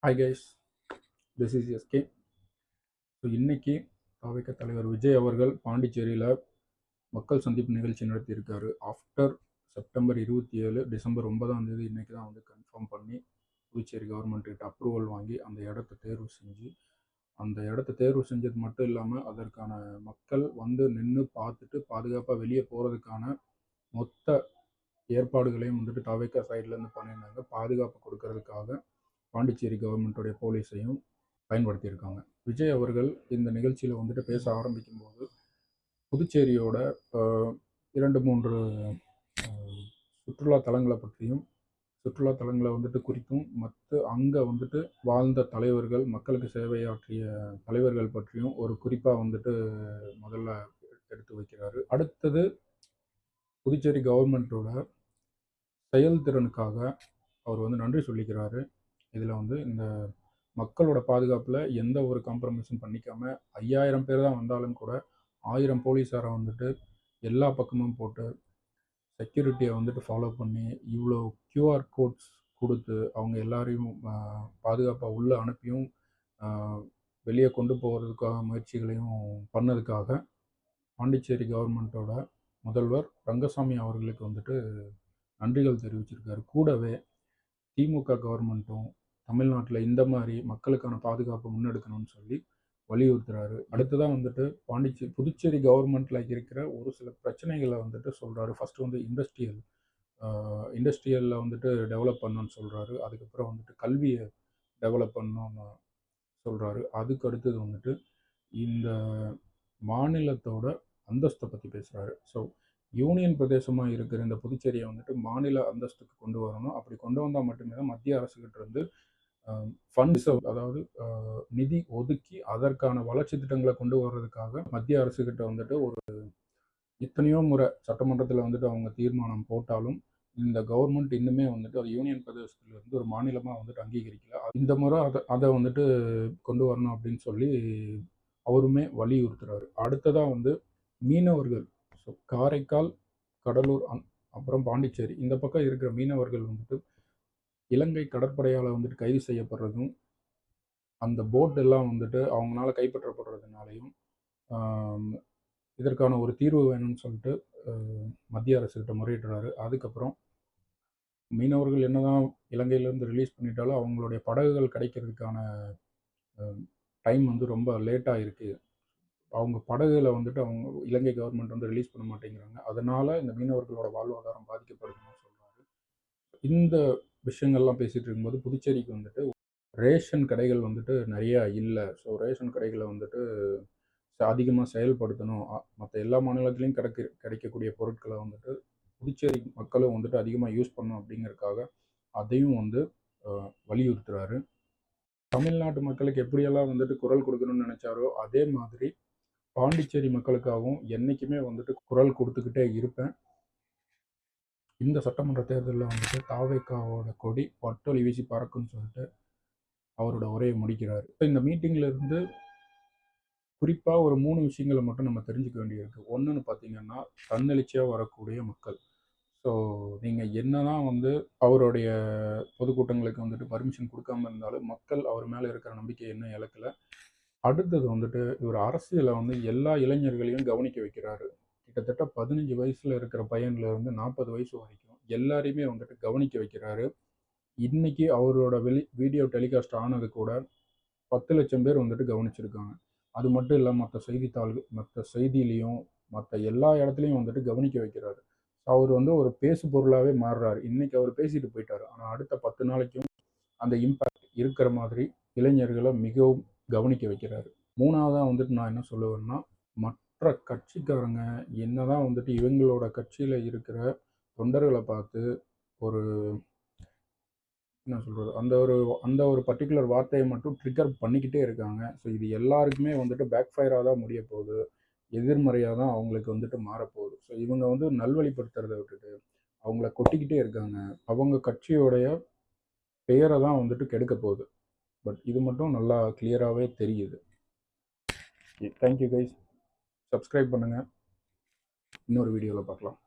Hi guys, this is SK. So இன்னைக்கு தவிக தலைவர் விஜய் அவர்கள் பாண்டிச்சேரியில் மக்கள் சந்திப்பு நிகழ்ச்சி நடத்தியிருக்காரு. ஆஃப்டர் செப்டம்பர் 27 டிசம்பர் 9ஆம் தேதி இன்னைக்கு தான் வந்து கன்ஃபார்ம் பண்ணி புதுச்சேரி கவர்மெண்ட்கிட்ட அப்ரூவல் வாங்கி அந்த இடத்த தேர்வு செஞ்சது மட்டும் இல்லாமல் அதற்கான மக்கள் வந்து நின்று பார்த்துட்டு பாதுகாப்பாக வெளியே போகிறதுக்கான மொத்த ஏற்பாடுகளையும் வந்துட்டு தவிக சைட்லேருந்து பண்ணியிருந்தாங்க. பாதுகாப்பு கொடுக்கறதுக்காக பாண்டிச்சேரி கவர்மெண்ட்டுடைய போலீஸையும் பயன்படுத்தியிருக்காங்க. விஜய் அவர்கள் இந்த நிகழ்ச்சியில் வந்துட்டு பேச ஆரம்பிக்கும்போது புதுச்சேரியோட 2-3 சுற்றுலா தலங்களை பற்றியும் சுற்றுலா தலங்களை வந்துட்டு குறித்தும் மற்ற அங்கே வந்துட்டு வாழ்ந்த தலைவர்கள், மக்களுக்கு சேவையாற்றிய தலைவர்கள் பற்றியும் ஒரு குறிப்பாக வந்துட்டு முதல்ல எடுத்து வைக்கிறாரு. அடுத்தது புதுச்சேரி கவர்மெண்ட்டோட செயல்திறனுக்காக அவர் வந்து நன்றி சொல்லிக்கிறாரு. இதில் வந்து இந்த மக்களோட பாதுகாப்பில் எந்த ஒரு காம்ப்ரமைஸும் பண்ணிக்காமல் 5000 பேர் தான் வந்தாலும் கூட 1000 போலீஸாரை வந்துட்டு எல்லா பக்கமும் போட்டு செக்யூரிட்டியை வந்துட்டு ஃபாலோ பண்ணி இவ்வளோ கியூஆர் கோட்ஸ் கொடுத்து அவங்க எல்லாரையும் பாதுகாப்பாக உள்ளே அனுப்பியும் வெளியே கொண்டு போகிறதுக்காக முயற்சிகளையும் பண்ணதுக்காக பாண்டிச்சேரி கவர்மெண்ட்டோட முதல்வர் ரங்கசாமி அவர்களுக்கு வந்துட்டு நன்றிகள் தெரிவிச்சிருக்காரு. கூடவே திமுக கவர்மெண்ட்டும் தமிழ்நாட்டில் இந்த மாதிரி மக்களுக்கான பாதுகாப்பை முன்னெடுக்கணும்னு சொல்லி வலியுறுத்துறாரு. அடுத்ததான் வந்துட்டு புதுச்சேரி கவர்மெண்ட்டில் இருக்கிற ஒரு சில பிரச்சனைகளை வந்துட்டு சொல்கிறாரு. ஃபஸ்ட்டு வந்து இண்டஸ்ட்ரியலில் வந்துட்டு டெவலப் பண்ணணும்னு சொல்கிறாரு. அதுக்கப்புறம் வந்துட்டு கல்வியை டெவலப் பண்ணணும்னு சொல்கிறாரு. அதுக்கு அடுத்தது வந்துட்டு இந்த மாநிலத்தோட அந்தஸ்தை பற்றி பேசுகிறாரு. ஸோ யூனியன் பிரதேசமாக இருக்கிற இந்த புதுச்சேரியை வந்துட்டு மாநில அந்தஸ்துக்கு கொண்டு வரணும். அப்படி கொண்டு வந்தால் மட்டுமே தான் மத்திய அரசுகிட்ட இருந்து ஃபண்ட்ஸ், அதாவது நிதி ஒதுக்கி அதற்கான வளர்ச்சி திட்டங்களை கொண்டு வர்றதுக்காக மத்திய அரசுகிட்ட வந்துட்டு ஒரு எத்தனையோ முறை சட்டமன்றத்தில் வந்துட்டு அவங்க தீர்மானம் போட்டாலும் இந்த கவர்மெண்ட் இன்னுமே வந்துட்டு அது யூனியன் பிரதேசத்துலேருந்து ஒரு மாநிலமாக வந்துட்டு அங்கீகரிக்கல. இந்த முறை அதை வந்துட்டு கொண்டு வரணும் அப்படின்னு சொல்லி அவருமே வலியுறுத்துறாரு. அடுத்ததாக வந்து மீனவர்கள், ஸோ காரைக்கால், கடலூர், அப்புறம் பாண்டிச்சேரி இந்த பக்கம் இருக்கிற மீனவர்கள் வந்துட்டு இலங்கை கடற்படையால் வந்துட்டு கைது செய்யப்படுறதும் அந்த போட் எல்லாம் வந்துட்டு அவங்களால கைப்பற்றப்படுறதுனாலையும் இதற்கான ஒரு தீர்வு வேணும்னு சொல்லிட்டு மத்திய அரசுகிட்ட முறையிடுறாரு. அதுக்கப்புறம் மீனவர்கள் என்னதான் இலங்கையிலேருந்து ரிலீஸ் பண்ணிட்டாலும் அவங்களுடைய படகுகள் கிடைக்கிறதுக்கான டைம் வந்து ரொம்ப லேட்டாக இருக்குது. அவங்க படகுகளை வந்துட்டு அவங்க இலங்கை கவர்மெண்ட் வந்து ரிலீஸ் பண்ண மாட்டேங்கிறாங்க. அதனால் இந்த மீனவர்களோட வாழ்வாதாரம் பாதிக்கப்படுதுன்னு சொல்கிறாரு. இந்த விஷயங்கள்லாம் பேசிகிட்டு இருக்கும்போது புதுச்சேரிக்கு வந்துட்டு ரேஷன் கடைகள் வந்துட்டு நிறையா இல்லை. ஸோ ரேஷன் கடைகளை வந்துட்டு அதிகமாக செயல்படுத்தணும். மற்ற எல்லா மாநிலத்திலையும் கிடைக்கக்கூடிய பொருட்களை வந்துட்டு புதுச்சேரி மக்களும் வந்துட்டு அதிகமாக யூஸ் பண்ணணும் அப்படிங்கிறதுக்காக அதையும் வந்து வலியுறுத்துறாரு. தமிழ்நாட்டு மக்களுக்கு எப்படியெல்லாம் வந்துட்டு குரல் கொடுக்கணும்னு நினைச்சாரோ அதே மாதிரி பாண்டிச்சேரி மக்களுக்காகவும் என்றைக்குமே வந்துட்டு குரல் கொடுத்துக்கிட்டே இருப்பேன். இந்த சட்டமன்ற தேர்தலில் வந்துட்டு தாவேக்காவோட கொடி பட்டொலி வீசி பறக்குன்னு சொல்லிட்டு அவரோட உரையை முடிக்கிறார். இப்போ இந்த மீட்டிங்கில் இருந்து குறிப்பாக ஒரு 3 விஷயங்களை மட்டும் நம்ம தெரிஞ்சுக்க வேண்டியிருக்கு. ஒன்றுன்னு பார்த்தீங்கன்னா, தன்னெழுச்சியாக வரக்கூடிய மக்கள். ஸோ நீங்கள் என்னதான் வந்து அவருடைய பொதுக்கூட்டங்களுக்கு வந்துட்டு பர்மிஷன் கொடுக்காம இருந்தாலும் மக்கள் அவர் மேலே இருக்கிற நம்பிக்கை என்ன இழக்கலை. அடுத்தது வந்துட்டு இவர் அரசியலை வந்து எல்லா இளைஞர்களையும் கவனிக்க வைக்கிறாரு. கிட்டத்தட்ட 15 வயசில் இருக்கிற பையன்லேருந்து 40 வயசு வரைக்கும் எல்லாரையுமே வந்துட்டு கவனிக்க வைக்கிறாரு. இன்னைக்கு அவரோட வீடியோ டெலிகாஸ்ட் ஆனது கூட 10 லட்சம் பேர் வந்துட்டு கவனிச்சிருக்காங்க. அது மட்டும் இல்லாமல் மற்ற செய்தியிலையும் மற்ற எல்லா இடத்துலையும் வந்துட்டு கவனிக்க வைக்கிறாரு. அவர் வந்து ஒரு பேசு பொருளாகவே மாறுறாரு. இன்னைக்கு அவர் பேசிட்டு போயிட்டாரு, ஆனால் அடுத்த 10 நாளைக்கும் அந்த இம்பேக்ட் இருக்கிற மாதிரி இளைஞர்களை மிகவும் கவனிக்க வைக்கிறாரு. மூணாவதாக வந்துட்டு நான் என்ன சொல்லுவேன்னா, மற்ற கட்சிக்காரங்க என்னதான் வந்துட்டு இவங்களோட கட்சியில் இருக்கிற தொண்டர்களை பார்த்து ஒரு என்ன சொல்கிறது அந்த ஒரு பர்டிகுலர் வார்த்தையை மட்டும் ட்ரிகர் பண்ணிக்கிட்டே இருக்காங்க. ஸோ இது எல்லாருக்குமே வந்துட்டு பேக் ஃபயராக தான் முடிய போகுது, எதிர்மறையாக தான் அவங்களுக்கு வந்துட்டு மாறப்போகுது. ஸோ இவங்க வந்து நல்வழிப்படுத்துறதை விட்டுட்டு அவங்கள கொட்டிக்கிட்டே இருக்காங்க. அவங்க கட்சியோடைய பெயரை தான் வந்துட்டு கெடுக்க போகுது. பட் இது மட்டும் நல்லா கிளியராகவே தெரியுது. தேங்க்யூ கைஸ், சப்ஸ்கிரைப் பண்ணுங்கள். இன்னொரு வீடியோவில் பார்க்கலாம்.